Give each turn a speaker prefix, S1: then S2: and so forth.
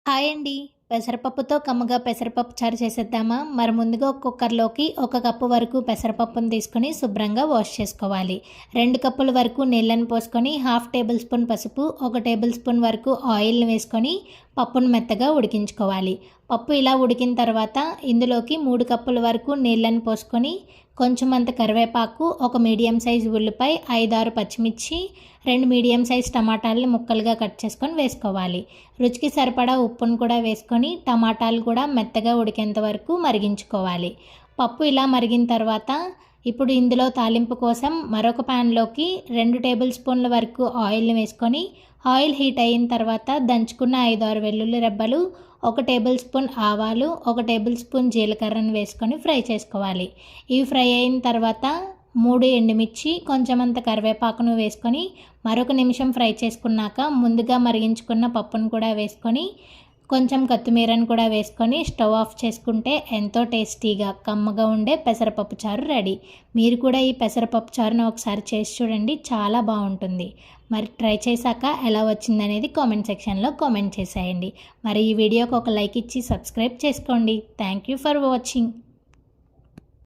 S1: Hi అండి. పెసరపప్పుతో కమ్మగా పెసరపప్పు చారు చేసేద్దామా? మరి ముందుగా ఒక కుక్కర్‌లోకి 1 కప్పు వరకు పెసరపప్పును తీసుకొని శుభ్రంగా వాష్ చేసుకోవాలి. 2 కప్పుల వరకు నీళ్ళని పోసుకొని, హాఫ్ టేబుల్ స్పూన్ పసుపు, 1 టేబుల్ స్పూన్ వరకు ఆయిల్‌ని వేసుకొని పప్పును మెత్తగా ఉడికించుకోవాలి. పప్పు ఇలా ఉడికిన తర్వాత ఇందులోకి 3 కప్పుల వరకు నీళ్ళని పోసుకొని, కొంచెం అంత కరివేపాకు, ఒక మీడియం సైజ్ ఉల్లిపాయ, 5, 6 పచ్చిమిర్చి, 2 మీడియం సైజ్ టమాటాలని ముక్కలుగా కట్ చేసుకొని వేసుకోవాలి. రుచికి సరిపడా ఉప్పును కూడా వేసుకొని టమాటాలు కూడా మెత్తగా ఉడికేంత వరకు మరిగించుకోవాలి. పప్పు ఇలా మరిగిన తర్వాత ఇప్పుడు ఇందులో తాలింపు కోసం మరొక ప్యాన్లోకి 2 టేబుల్ స్పూన్ల వరకు ఆయిల్ని వేసుకొని, ఆయిల్ హీట్ అయిన తర్వాత దంచుకున్న 5, 6 వెల్లుల్లి రెబ్బలు, 1 టేబుల్ స్పూన్ ఆవాలు, 1 టేబుల్ స్పూన్ జీలకర్రను వేసుకొని ఫ్రై చేసుకోవాలి. ఇవి ఫ్రై అయిన తర్వాత 3 ఎండుమిర్చి, కొంచెమంత కరివేపాకును వేసుకొని మరొక నిమిషం ఫ్రై చేసుకున్నాక ముందుగా మరిగించుకున్న పప్పును కూడా వేసుకొని కొంచెం కొత్తిమీరను కూడా వేసుకొని స్టవ్ ఆఫ్ చేసుకుంటే ఎంతో టేస్టీగా కమ్మగా ఉండే పెసరపప్పు చారు రెడీ. మీరు కూడా ఈ పెసరపప్పు చారును ఒకసారి చేసి చూడండి, చాలా బాగుంటుంది. మరి ట్రై చేశాక ఎలా వచ్చిందనేది కామెంట్ సెక్షన్లో కామెంట్ చేసేయండి. మరి ఈ వీడియోకి ఒక లైక్ ఇచ్చి సబ్స్క్రైబ్ చేసుకోండి. Thank you for watching.